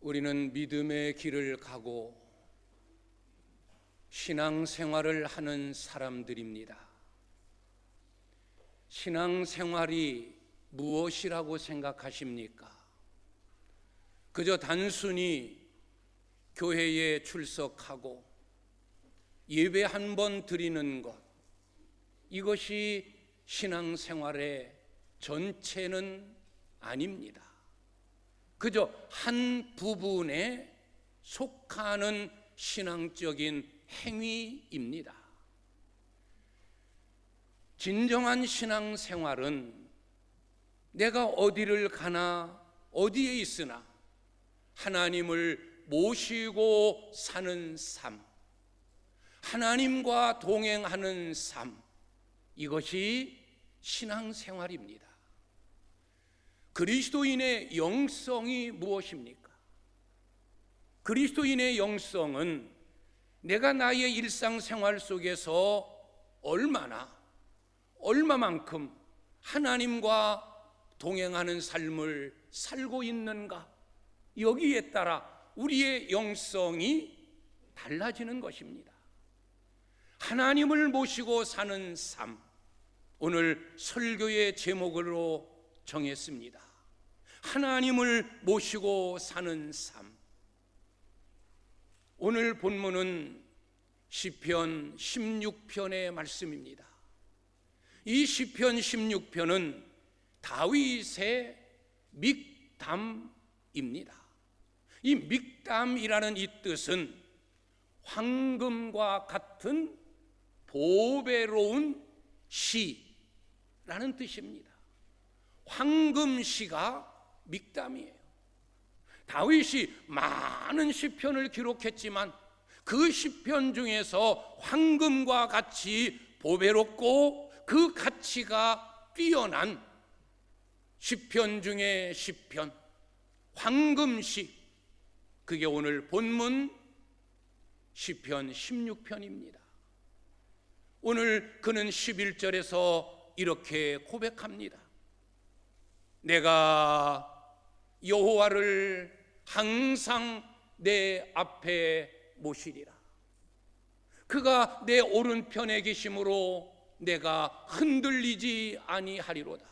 우리는 믿음의 길을 가고 신앙생활을 하는 사람들입니다. 신앙생활이 무엇이라고 생각하십니까? 그저 단순히 교회에 출석하고 예배 한 번 드리는 것, 이것이 신앙생활의 전체는 아닙니다. 그저 한 부분에 속하는 신앙적인 행위입니다. 진정한 신앙생활은 내가 어디를 가나 어디에 있으나 하나님을 모시고 사는 삶, 하나님과 동행하는 삶, 이것이 신앙생활입니다. 그리스도인의 영성이 무엇입니까? 그리스도인의 영성은 내가 나의 일상생활 속에서 얼마만큼 하나님과 동행하는 삶을 살고 있는가, 여기에 따라 우리의 영성이 달라지는 것입니다. 하나님을 모시고 사는 삶, 오늘 설교의 제목으로 정했습니다. 하나님을 모시고 사는 삶. 오늘 본문은 시편 16편의 말씀입니다. 이 시편 16편은 다윗의 믹담입니다. 이 믹담이라는 이 뜻은 황금과 같은 보배로운 시라는 뜻입니다. 황금시가 믹담이에요. 다윗이 많은 시편을 기록했지만 그 시편 중에서 황금과 같이 보배롭고 그 가치가 뛰어난 시편 중에 시편, 황금시, 그게 오늘 본문 시편 16편입니다. 오늘 그는 11절에서 이렇게 고백합니다. 내가 여호와를 항상 내 앞에 모시리라. 그가 내 오른편에 계심으로 내가 흔들리지 아니하리로다.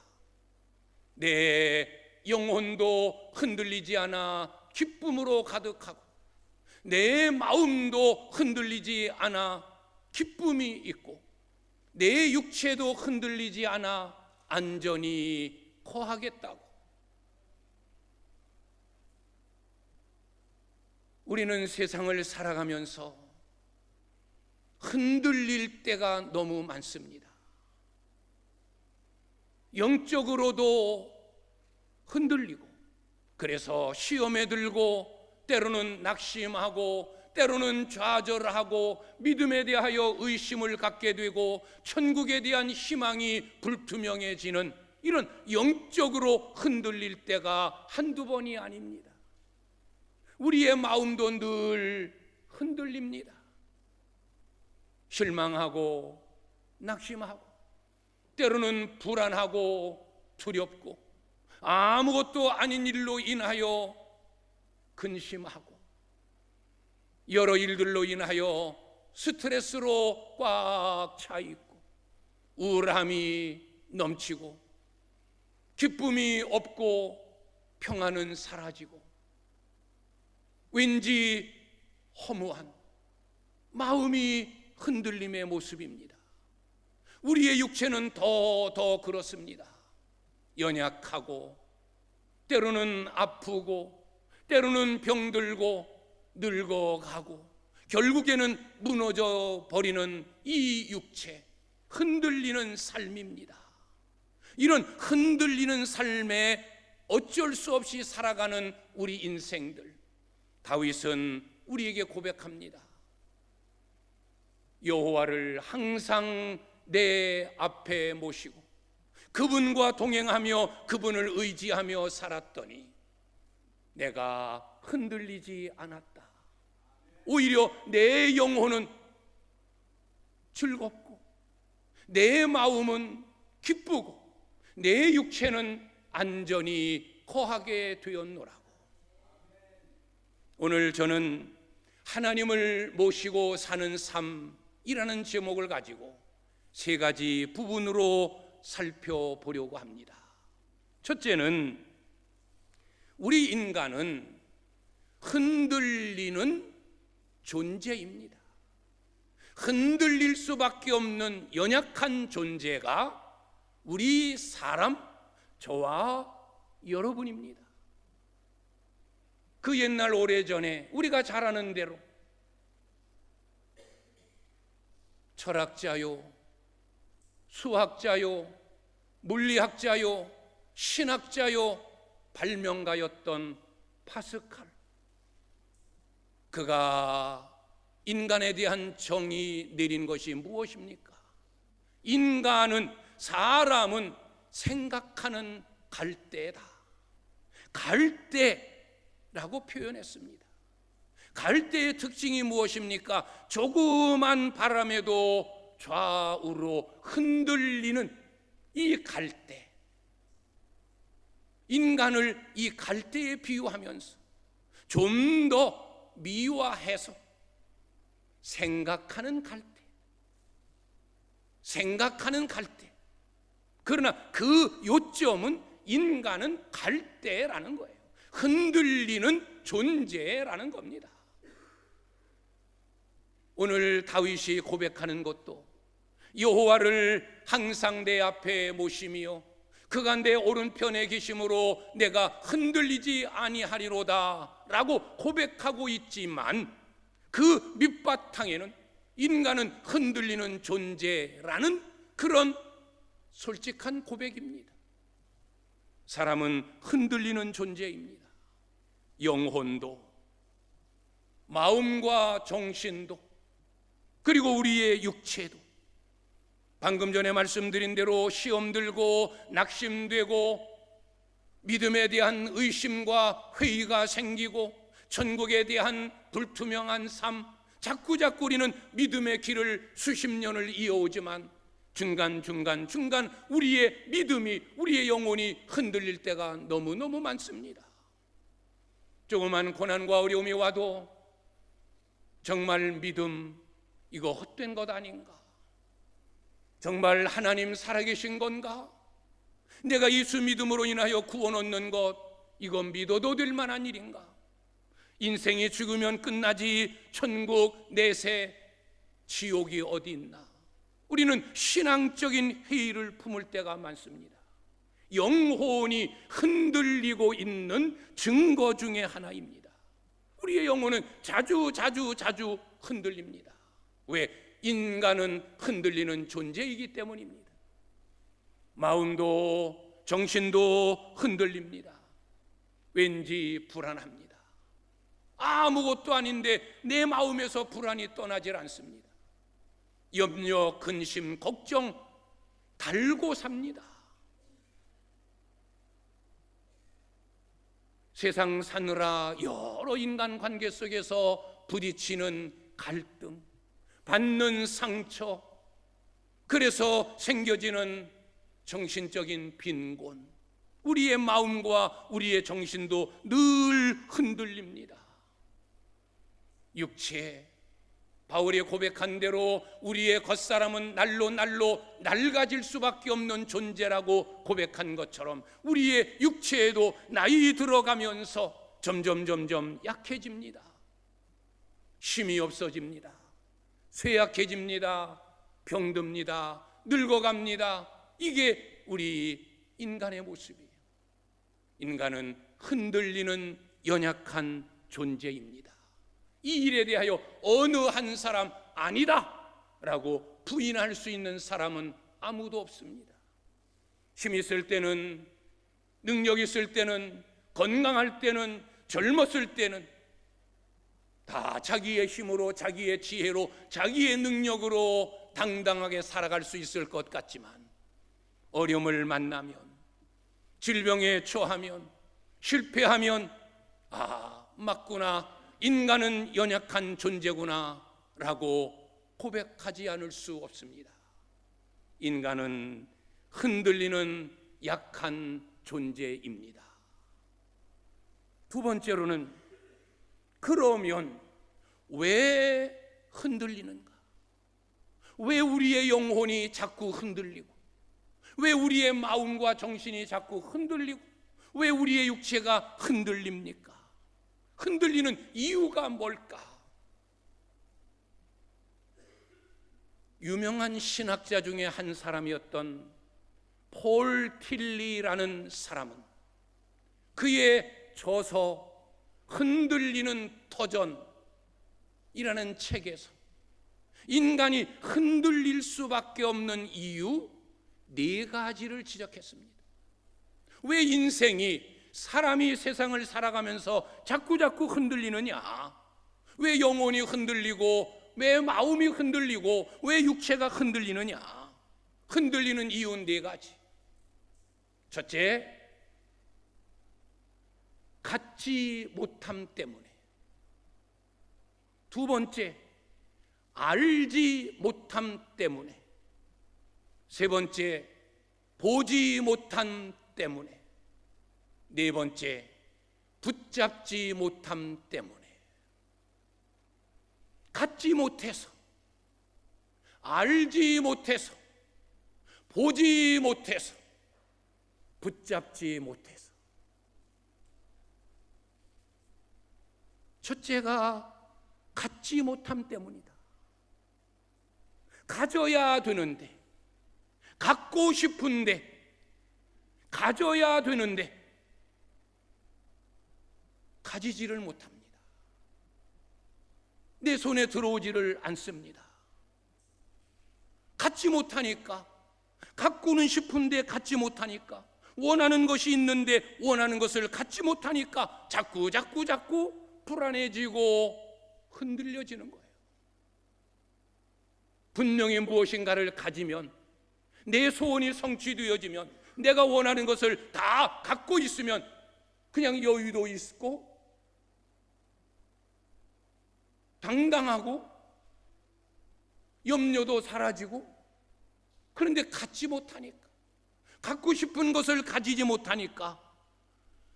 내 영혼도 흔들리지 않아 기쁨으로 가득하고 내 마음도 흔들리지 않아 기쁨이 있고 내 육체도 흔들리지 않아 안전히 거하겠다고. 우리는 세상을 살아가면서 흔들릴 때가 너무 많습니다. 영적으로도 흔들리고, 그래서 시험에 들고 때로는 낙심하고 때로는 좌절하고 믿음에 대하여 의심을 갖게 되고 천국에 대한 희망이 불투명해지는 이런 영적으로 흔들릴 때가 한두 번이 아닙니다. 우리의 마음도 늘 흔들립니다. 실망하고 낙심하고 때로는 불안하고 두렵고 아무것도 아닌 일로 인하여 근심하고 여러 일들로 인하여 스트레스로 꽉 차 있고 우울함이 넘치고 기쁨이 없고 평안은 사라지고 왠지 허무한 마음이 흔들림의 모습입니다. 우리의 육체는 더 그렇습니다. 연약하고 때로는 아프고 때로는 병들고 늙어가고 결국에는 무너져 버리는 이 육체, 흔들리는 삶입니다. 이런 흔들리는 삶에 어쩔 수 없이 살아가는 우리 인생들, 다윗은 우리에게 고백합니다. 여호와를 항상 내 앞에 모시고 그분과 동행하며 그분을 의지하며 살았더니 내가 흔들리지 않았다. 오히려 내 영혼은 즐겁고 내 마음은 기쁘고 내 육체는 안전히 거하게 되었노라고. 오늘 저는 하나님을 모시고 사는 삶이라는 제목을 가지고 세 가지 부분으로 살펴보려고 합니다. 첫째는 우리 인간은 흔들리는 존재입니다. 흔들릴 수밖에 없는 연약한 존재가 우리 사람, 저와 여러분입니다. 그 옛날 오래전에 우리가 잘 아는 대로 철학자요, 수학자요, 물리학자요, 신학자요, 발명가였던 파스칼, 그가 인간에 대한 정의 내린 것이 무엇입니까? 인간은, 사람은 생각하는 갈대다. 갈대라고 표현했습니다. 갈대의 특징이 무엇입니까? 조그만 바람에도 좌우로 흔들리는 이 갈대. 인간을 이 갈대에 비유하면서 좀 더 미화해서 생각하는 갈대, 생각하는 갈대. 그러나 그 요점은 인간은 갈대라는 거예요. 흔들리는 존재라는 겁니다. 오늘 다윗이 고백하는 것도 여호와를 항상 내 앞에 모시며 그가 내 오른편에 계심으로 내가 흔들리지 아니하리로다 라고 고백하고 있지만, 그 밑바탕에는 인간은 흔들리는 존재라는 그런 솔직한 고백입니다. 사람은 흔들리는 존재입니다. 영혼도, 마음과 정신도, 그리고 우리의 육체도. 방금 전에 말씀드린 대로 시험 들고 낙심되고 믿음에 대한 의심과 회의가 생기고 천국에 대한 불투명한 삶, 자꾸자꾸 우리는 믿음의 길을 수십 년을 이어오지만 중간 우리의 믿음이, 우리의 영혼이 흔들릴 때가 너무너무 많습니다. 조그만 고난과 어려움이 와도 정말 믿음, 이거 헛된 것 아닌가? 정말 하나님 살아계신 건가? 내가 예수 믿음으로 인하여 구원 얻는 것, 이건 믿어도 될 만한 일인가? 인생이 죽으면 끝나지 천국, 내세, 지옥이 어디 있나? 우리는 신앙적인 회의를 품을 때가 많습니다. 영혼이 흔들리고 있는 증거 중에 하나입니다. 우리의 영혼은 자주 흔들립니다. 왜? 인간은 흔들리는 존재이기 때문입니다. 마음도 정신도 흔들립니다. 왠지 불안합니다. 아무것도 아닌데 내 마음에서 불안이 떠나질 않습니다. 염려, 근심, 걱정 달고 삽니다. 세상 사느라 여러 인간관계 속에서 부딪히는 갈등, 받는 상처, 그래서 생겨지는 정신적인 빈곤, 우리의 마음과 우리의 정신도 늘 흔들립니다. 육체, 바울이 고백한 대로 우리의 겉사람은 날로 낡아질 수밖에 없는 존재라고 고백한 것처럼 우리의 육체에도 나이 들어가면서 점점 약해집니다. 힘이 없어집니다. 쇠약해집니다. 병듭니다. 늙어갑니다. 이게 우리 인간의 모습이에요. 인간은 흔들리는 연약한 존재입니다. 이 일에 대하여 어느 한 사람 아니다 라고 부인할 수 있는 사람은 아무도 없습니다. 힘 있을 때는, 능력 있을 때는, 건강할 때는, 젊었을 때는 다 자기의 힘으로, 자기의 지혜로, 자기의 능력으로 당당하게 살아갈 수 있을 것 같지만, 어려움을 만나면, 질병에 처하면, 실패하면 맞구나, 인간은 연약한 존재구나 라고 고백하지 않을 수 없습니다. 인간은 흔들리는 약한 존재입니다. 두 번째로는 그러면 왜 흔들리는가? 왜 우리의 영혼이 자꾸 흔들리고, 왜 우리의 마음과 정신이 자꾸 흔들리고, 왜 우리의 육체가 흔들립니까? 흔들리는 이유가 뭘까? 유명한 신학자 중에 한 사람이었던 폴 틸리라는 사람은 그의 저서 흔들리는 터전이라는 책에서 인간이 흔들릴 수밖에 없는 이유 4가지를 지적했습니다. 왜 인생이, 사람이 세상을 살아가면서 자꾸자꾸 흔들리느냐? 왜 영혼이 흔들리고, 왜 마음이 흔들리고, 왜 육체가 흔들리느냐? 흔들리는 이유는 4가지. 첫째, 갖지 못함 때문에. 두 번째, 알지 못함 때문에. 세 번째, 보지 못함 때문에. 네 번째, 붙잡지 못함 때문에. 갖지 못해서, 알지 못해서, 보지 못해서, 붙잡지 못해서. 첫째가 갖지 못함 때문이다. 가져야 되는데, 갖고 싶은데, 가져야 되는데 가지지를 못합니다. 내 손에 들어오지를 않습니다. 갖지 못하니까, 갖고는 싶은데 갖지 못하니까, 원하는 것이 있는데 원하는 것을 갖지 못하니까 자꾸 불안해지고 흔들려지는 거예요. 분명히 무엇인가를 가지면, 내 소원이 성취되어지면, 내가 원하는 것을 다 갖고 있으면 그냥 여유도 있고 당당하고 염려도 사라지고, 그런데 갖지 못하니까, 갖고 싶은 것을 가지지 못하니까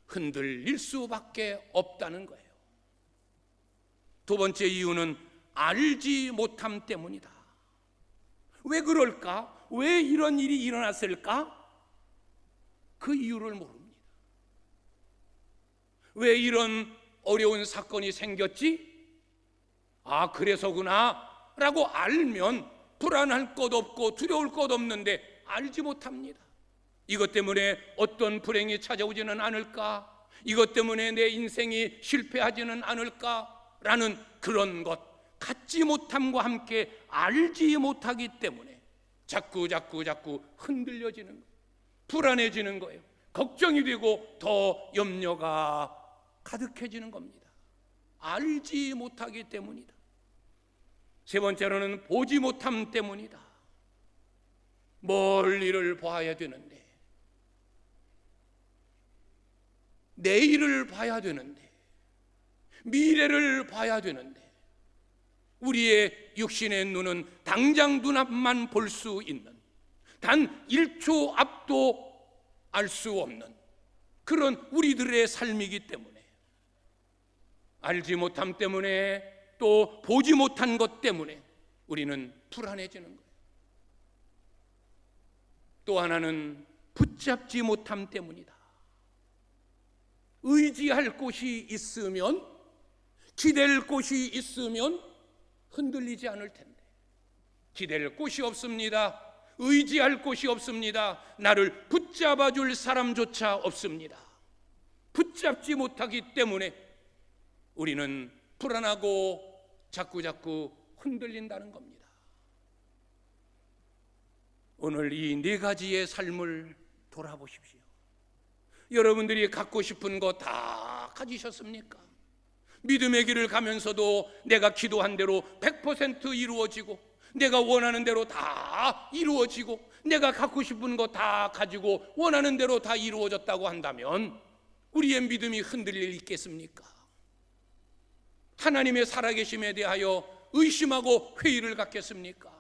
흔들릴 수밖에 없다는 거예요. 두 번째 이유는 알지 못함 때문이다. 왜 그럴까? 왜 이런 일이 일어났을까? 그 이유를 모릅니다. 왜 이런 어려운 사건이 생겼지? 아, 그래서구나 라고 알면 불안할 것 없고 두려울 것 없는데 알지 못합니다. 이것 때문에 어떤 불행이 찾아오지는 않을까? 이것 때문에 내 인생이 실패하지는 않을까? 라는 그런 것, 갖지 못함과 함께 알지 못하기 때문에 자꾸 흔들려지는 거예요. 불안해지는 거예요. 걱정이 되고 더 염려가 가득해지는 겁니다. 알지 못하기 때문이다. 세 번째로는 보지 못함 때문이다. 멀리를 봐야 되는데, 내일을 봐야 되는데, 미래를 봐야 되는데, 우리의 육신의 눈은 당장 눈앞만 볼 수 있는, 단 1초 앞도 알 수 없는 그런 우리들의 삶이기 때문에, 알지 못함 때문에, 또 보지 못한 것 때문에 우리는 불안해지는 거예요. 또 하나는 붙잡지 못함 때문이다. 의지할 곳이 있으면, 기댈 곳이 있으면 흔들리지 않을 텐데, 기댈 곳이 없습니다. 의지할 곳이 없습니다. 나를 붙잡아 줄 사람조차 없습니다. 붙잡지 못하기 때문에 우리는 불안하고 자꾸 흔들린다는 겁니다. 오늘 이 4가지의 삶을 돌아보십시오. 여러분들이 갖고 싶은 거 다 가지셨습니까? 믿음의 길을 가면서도 내가 기도한 대로 100% 이루어지고, 내가 원하는 대로 다 이루어지고, 내가 갖고 싶은 거 다 가지고 원하는 대로 다 이루어졌다고 한다면 우리의 믿음이 흔들릴 일 있겠습니까? 하나님의 살아계심에 대하여 의심하고 회의를 갖겠습니까?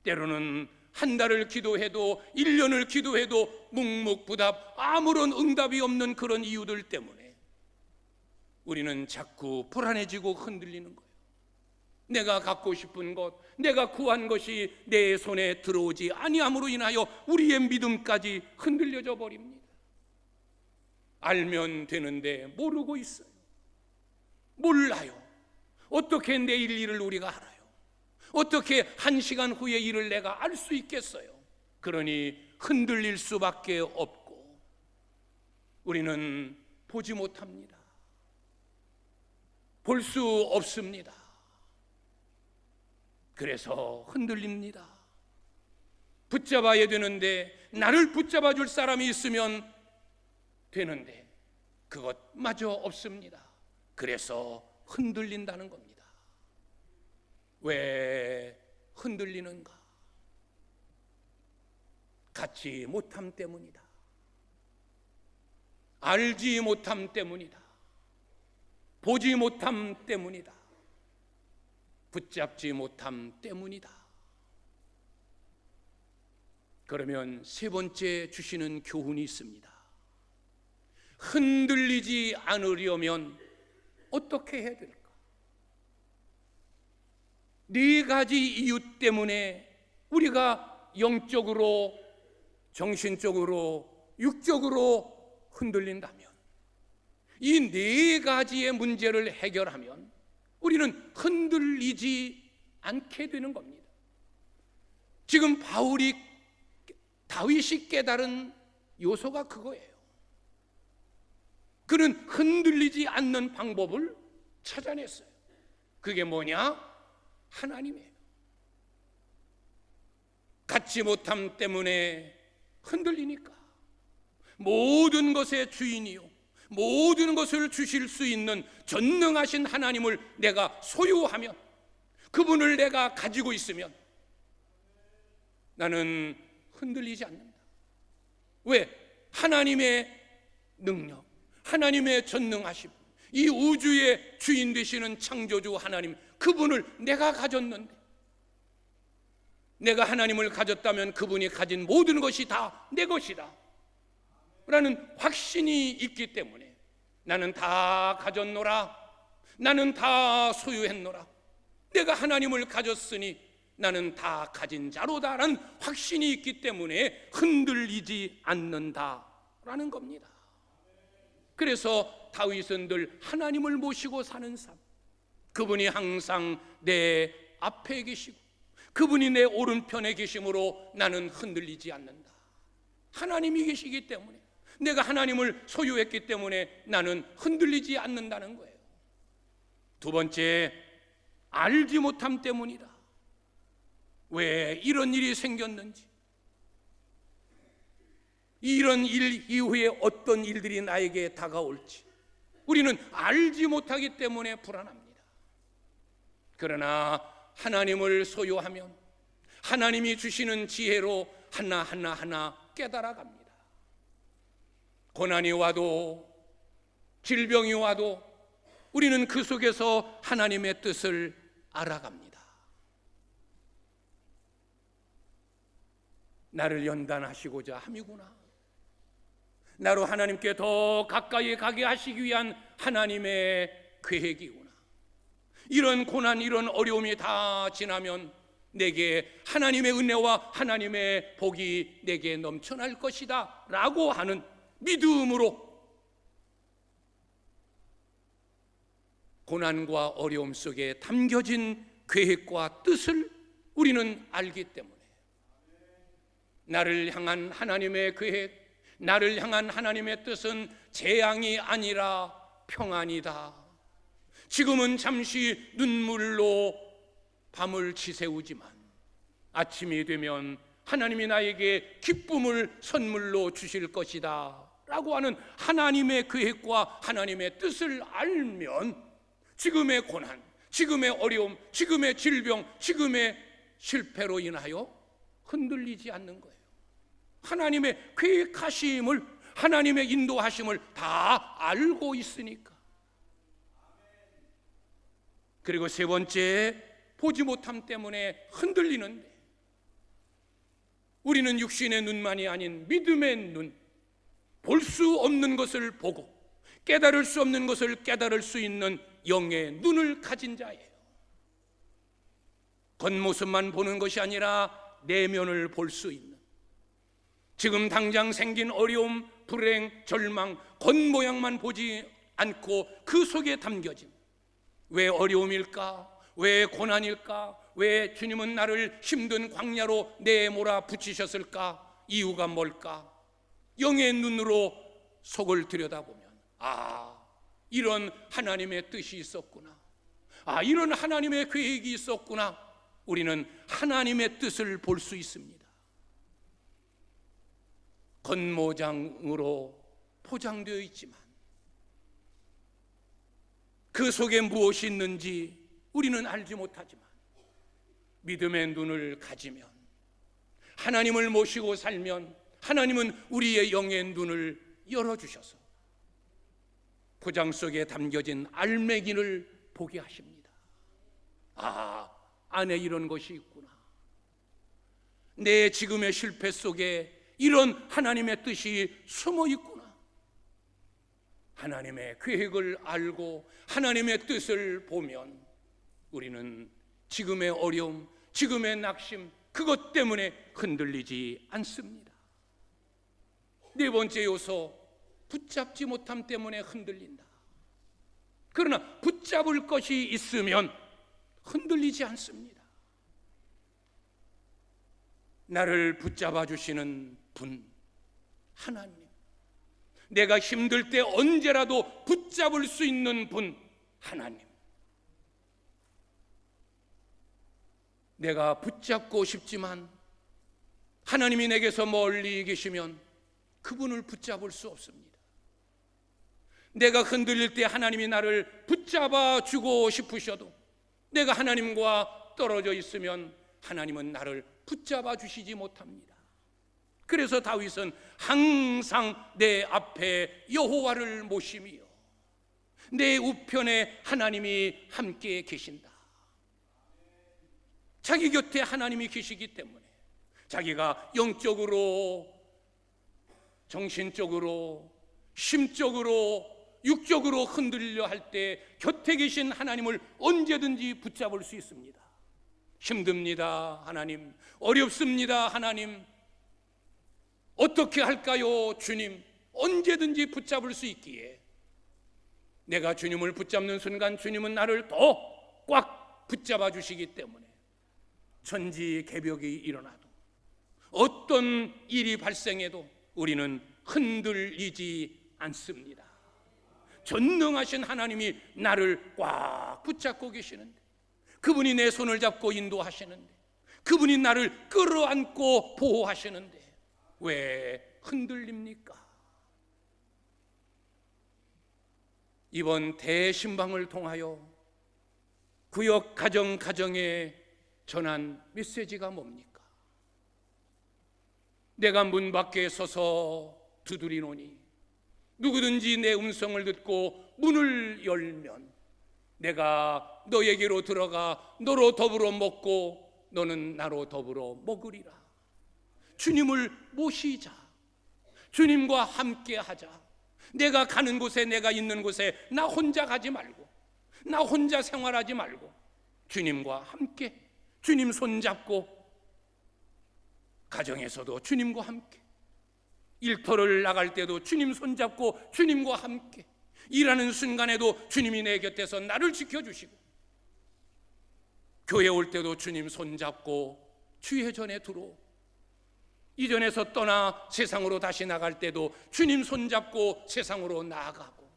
때로는 한 달을 기도해도 1년을 기도해도 묵묵부답 아무런 응답이 없는 그런 이유들 때문에 우리는 자꾸 불안해지고 흔들리는 거예요. 내가 갖고 싶은 것, 내가 구한 것이 내 손에 들어오지 아니함으로 인하여 우리의 믿음까지 흔들려져 버립니다. 알면 되는데 모르고 있어요. 몰라요. 어떻게 내일 일을 우리가 알아요? 어떻게 1시간 후의 일을 내가 알 수 있겠어요? 그러니 흔들릴 수밖에 없고 우리는 보지 못합니다. 볼 수 없습니다. 그래서 흔들립니다. 붙잡아야 되는데, 나를 붙잡아 줄 사람이 있으면 되는데 그것마저 없습니다. 그래서 흔들린다는 겁니다. 왜 흔들리는가? 갖지 못함 때문이다. 알지 못함 때문이다. 보지 못함 때문이다. 붙잡지 못함 때문이다. 그러면 세 번째 주시는 교훈이 있습니다. 흔들리지 않으려면 어떻게 해야 될까? 네 가지 이유 때문에 우리가 영적으로, 정신적으로, 육적으로 흔들린다면, 이 네 가지의 문제를 해결하면 우리는 흔들리지 않게 되는 겁니다. 지금 다윗이 깨달은 요소가 그거예요. 그는 흔들리지 않는 방법을 찾아냈어요. 그게 뭐냐? 하나님이에요. 갖지 못함 때문에 흔들리니까 모든 것의 주인이요, 모든 것을 주실 수 있는 전능하신 하나님을 내가 소유하면, 그분을 내가 가지고 있으면 나는 흔들리지 않는다. 왜? 하나님의 능력, 하나님의 전능하심, 이 우주의 주인 되시는 창조주 하나님, 그분을 내가 가졌는데, 내가 하나님을 가졌다면 그분이 가진 모든 것이 다 내 것이다 라는 확신이 있기 때문에 나는 다 가졌노라, 나는 다 소유했노라, 내가 하나님을 가졌으니 나는 다 가진 자로다라는 확신이 있기 때문에 흔들리지 않는다라는 겁니다. 그래서 다윗은 늘 하나님을 모시고 사는 삶, 그분이 항상 내 앞에 계시고 그분이 내 오른편에 계심으로 나는 흔들리지 않는다. 하나님이 계시기 때문에, 내가 하나님을 소유했기 때문에 나는 흔들리지 않는다는 거예요. 두 번째, 알지 못함 때문이다. 왜 이런 일이 생겼는지, 이런 일 이후에 어떤 일들이 나에게 다가올지 우리는 알지 못하기 때문에 불안합니다. 그러나 하나님을 소유하면 하나님이 주시는 지혜로 하나하나 깨달아갑니다. 고난이 와도, 질병이 와도 우리는 그 속에서 하나님의 뜻을 알아갑니다. 나를 연단하시고자 함이구나, 나로 하나님께 더 가까이 가게 하시기 위한 하나님의 계획이구나. 이런 고난, 이런 어려움이 다 지나면 내게 하나님의 은혜와 하나님의 복이 내게 넘쳐날 것이다 라고 하는 믿음으로 고난과 어려움 속에 담겨진 계획과 뜻을 우리는 알기 때문에 나를 향한 하나님의 계획, 나를 향한 하나님의 뜻은 재앙이 아니라 평안이다. 지금은 잠시 눈물로 밤을 지새우지만 아침이 되면 하나님이 나에게 기쁨을 선물로 주실 것이다 라고 하는 하나님의 계획과 하나님의 뜻을 알면 지금의 고난, 지금의 어려움, 지금의 질병, 지금의 실패로 인하여 흔들리지 않는 거예요. 하나님의 계획하심을, 하나님의 인도하심을 다 알고 있으니까. 그리고 세 번째, 보지 못함 때문에 흔들리는데 우리는 육신의 눈만이 아닌 믿음의 눈, 볼 수 없는 것을 보고 깨달을 수 없는 것을 깨달을 수 있는 영의 눈을 가진 자예요. 겉모습만 보는 것이 아니라 내면을 볼 수 있는, 지금 당장 생긴 어려움, 불행, 절망, 겉모양만 보지 않고 그 속에 담겨진, 왜 어려움일까? 왜 고난일까? 왜 주님은 나를 힘든 광야로 내몰아 붙이셨을까? 이유가 뭘까? 영의 눈으로 속을 들여다보면, 이런 하나님의 뜻이 있었구나, 이런 하나님의 계획이 있었구나, 우리는 하나님의 뜻을 볼 수 있습니다. 겉모장으로 포장되어 있지만 그 속에 무엇이 있는지 우리는 알지 못하지만, 믿음의 눈을 가지면, 하나님을 모시고 살면 하나님은 우리의 영의 눈을 열어주셔서 포장 속에 담겨진 알맹이를 보게 하십니다. 안에 이런 것이 있구나, 내 지금의 실패 속에 이런 하나님의 뜻이 숨어 있구나. 하나님의 계획을 알고 하나님의 뜻을 보면 우리는 지금의 어려움, 지금의 낙심, 그것 때문에 흔들리지 않습니다. 네 번째 요소, 붙잡지 못함 때문에 흔들린다. 그러나 붙잡을 것이 있으면 흔들리지 않습니다. 나를 붙잡아 주시는 분, 하나님, 내가 힘들 때 언제라도 붙잡을 수 있는 분, 하나님. 내가 붙잡고 싶지만 하나님이 내게서 멀리 계시면 그분을 붙잡을 수 없습니다. 내가 흔들릴 때 하나님이 나를 붙잡아 주고 싶으셔도 내가 하나님과 떨어져 있으면 하나님은 나를 붙잡아 주시지 못합니다. 그래서 다윗은 항상 내 앞에 여호와를 모시며 내 우편에 하나님이 함께 계신다. 자기 곁에 하나님이 계시기 때문에 자기가 영적으로, 정신적으로, 심적으로, 육적으로 흔들려 할 때 곁에 계신 하나님을 언제든지 붙잡을 수 있습니다. 힘듭니다, 하나님. 어렵습니다, 하나님. 어떻게 할까요, 주님? 언제든지 붙잡을 수 있기에 내가 주님을 붙잡는 순간 주님은 나를 더 꽉 붙잡아 주시기 때문에 천지개벽이 일어나도, 어떤 일이 발생해도 우리는 흔들리지 않습니다. 전능하신 하나님이 나를 꽉 붙잡고 계시는데, 그분이 내 손을 잡고 인도하시는데, 그분이 나를 끌어안고 보호하시는데 왜 흔들립니까? 이번 대신방을 통하여 구역 가정에 전한 메시지가 뭡니까? 내가 문 밖에 서서 두드리노니 누구든지 내 음성을 듣고 문을 열면 내가 너에게로 들어가 너로 더불어 먹고 너는 나로 더불어 먹으리라. 주님을 모시자. 주님과 함께 하자. 내가 가는 곳에, 내가 있는 곳에 나 혼자 가지 말고, 나 혼자 생활하지 말고 주님과 함께, 주님 손잡고, 가정에서도 주님과 함께, 일터를 나갈 때도 주님 손잡고 주님과 함께, 일하는 순간에도 주님이 내 곁에서 나를 지켜주시고, 교회 올 때도 주님 손잡고 주의 전에 들어오고, 이전에서 떠나 세상으로 다시 나갈 때도 주님 손잡고 세상으로 나아가고,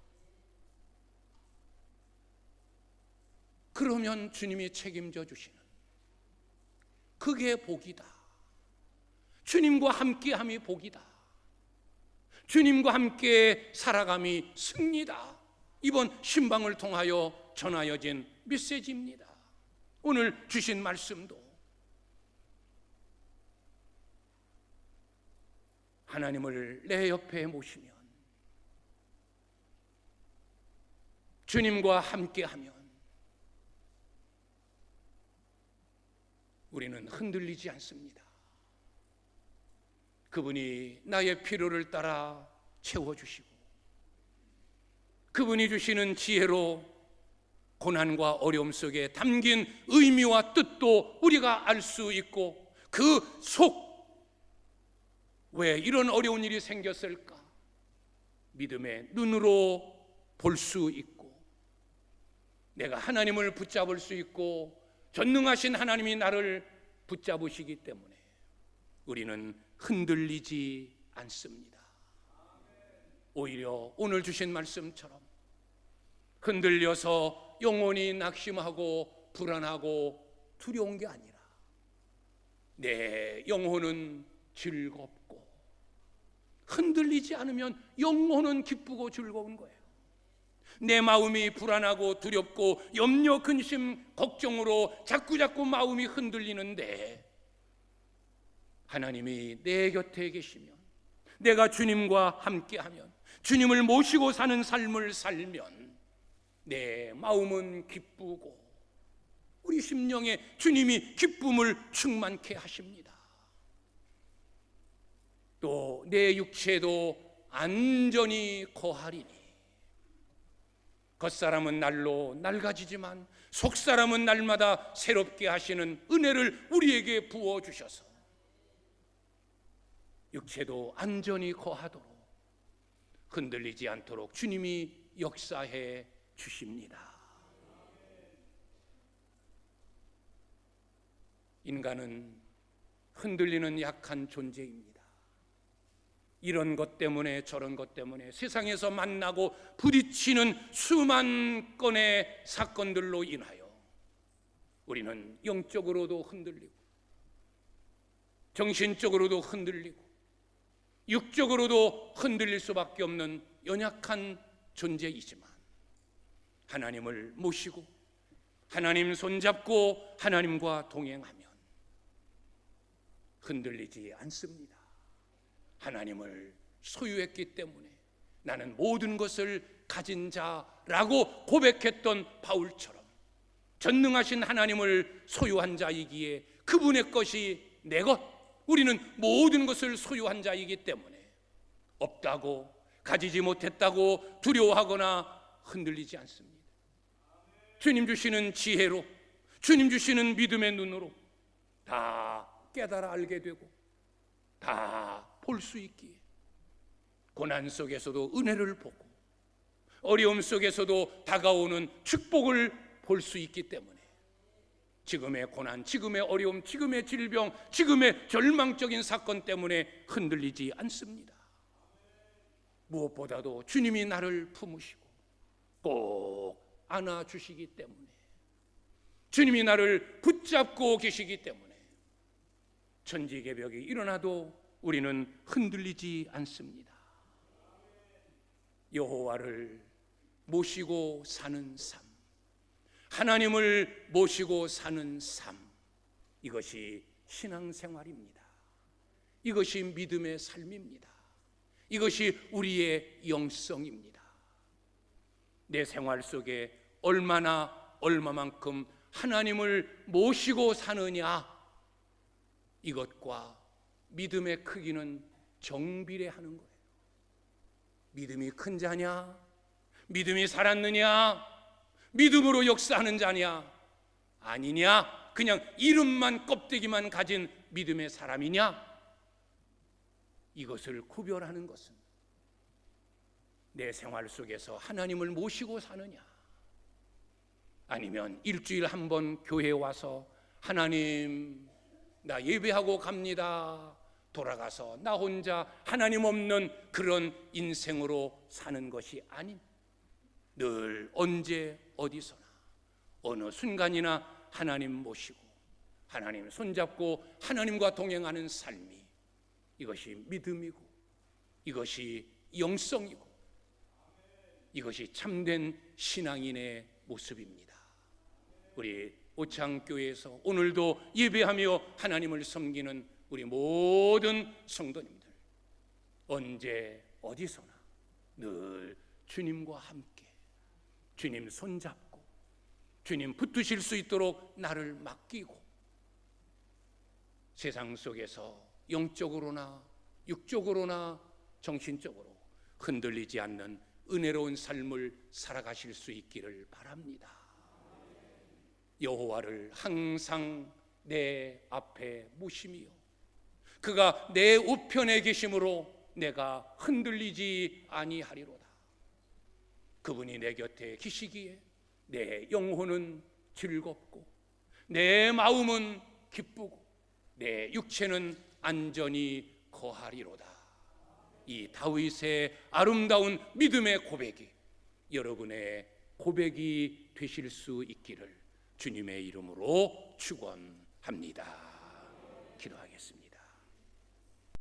그러면 주님이 책임져 주시는 그게 복이다. 주님과 함께함이 복이다. 주님과 함께 살아감이 승리다. 이번 신방을 통하여 전하여진 메시지입니다. 오늘 주신 말씀도 하나님을 내 옆에 모시면, 주님과 함께하면 우리는 흔들리지 않습니다. 그분이 나의 필요를 따라 채워주시고 그분이 주시는 지혜로 고난과 어려움 속에 담긴 의미와 뜻도 우리가 알 수 있고, 그 속 왜 이런 어려운 일이 생겼을까 믿음의 눈으로 볼 수 있고, 내가 하나님을 붙잡을 수 있고 전능하신 하나님이 나를 붙잡으시기 때문에 우리는 흔들리지 않습니다. 오히려 오늘 주신 말씀처럼 흔들려서 영혼이 낙심하고 불안하고 두려운 게 아니라 내 영혼은 즐겁고, 흔들리지 않으면 영혼은 기쁘고 즐거운 거예요. 내 마음이 불안하고 두렵고 염려, 근심, 걱정으로 자꾸자꾸 마음이 흔들리는데, 하나님이 내 곁에 계시면, 내가 주님과 함께하면, 주님을 모시고 사는 삶을 살면 내 마음은 기쁘고 우리 심령에 주님이 기쁨을 충만케 하십니다. 또 내 육체도 안전히 거하리니, 겉사람은 날로 낡아지지만 속사람은 날마다 새롭게 하시는 은혜를 우리에게 부어주셔서 육체도 안전히 거하도록 흔들리지 않도록 주님이 역사해 주십니다. 인간은 흔들리는 약한 존재입니다. 이런 것 때문에 저런 것 때문에 세상에서 만나고 부딪히는 수만 건의 사건들로 인하여 우리는 영적으로도 흔들리고 정신적으로도 흔들리고 육적으로도 흔들릴 수밖에 없는 연약한 존재이지만, 하나님을 모시고 하나님 손잡고 하나님과 동행하면 흔들리지 않습니다. 하나님을 소유했기 때문에 나는 모든 것을 가진 자라고 고백했던 바울처럼 전능하신 하나님을 소유한 자이기에 그분의 것이 내 것, 우리는 모든 것을 소유한 자이기 때문에 없다고, 가지지 못했다고 두려워하거나 흔들리지 않습니다. 주님 주시는 지혜로, 주님 주시는 믿음의 눈으로 다 깨달아 알게 되고 다 볼 수 있기에 고난 속에서도 은혜를 보고 어려움 속에서도 다가오는 축복을 볼 수 있기 때문에 지금의 고난, 지금의 어려움, 지금의 질병, 지금의 절망적인 사건 때문에 흔들리지 않습니다. 무엇보다도 주님이 나를 품으시고 꼭 안아주시기 때문에, 주님이 나를 붙잡고 계시기 때문에 천지개벽이 일어나도 우리는 흔들리지 않습니다. 여호와를 모시고 사는 삶, 하나님을 모시고 사는 삶, 이것이 신앙생활입니다. 이것이 믿음의 삶입니다. 이것이 우리의 영성입니다. 내 생활 속에 얼마만큼 하나님을 모시고 사느냐, 이것과 믿음의 크기는 정비례하는 거예요. 믿음이 큰 자냐, 믿음이 살았느냐, 믿음으로 역사하는 자냐, 아니냐, 그냥 이름만 껍데기만 가진 믿음의 사람이냐, 이것을 구별하는 것은 내 생활 속에서 하나님을 모시고 사느냐, 아니면 일주일 한 번 교회에 와서 하나님 나 예배하고 갑니다, 돌아가서 나 혼자 하나님 없는 그런 인생으로 사는 것이 아닌, 늘 언제 어디서나 어느 순간이나 하나님 모시고 하나님 손잡고 하나님과 동행하는 삶이, 이것이 믿음이고 이것이 영성이고 이것이 참된 신앙인의 모습입니다. 우리 오창교회에서 오늘도 예배하며 하나님을 섬기는 우리 모든 성도님들, 언제 어디서나 늘 주님과 함께 주님 손잡고 주님 붙드실 수 있도록 나를 맡기고, 세상 속에서 영적으로나 육적으로나 정신적으로 흔들리지 않는 은혜로운 삶을 살아가실 수 있기를 바랍니다. 여호와를 항상 내 앞에 모시며 그가 내 우편에 계심으로 내가 흔들리지 아니하리로다. 그분이 내 곁에 계시기에 내 영혼은 즐겁고 내 마음은 기쁘고 내 육체는 안전히 거하리로다. 이 다윗의 아름다운 믿음의 고백이 여러분의 고백이 되실 수 있기를 주님의 이름으로 축원합니다. 기도하겠습니다.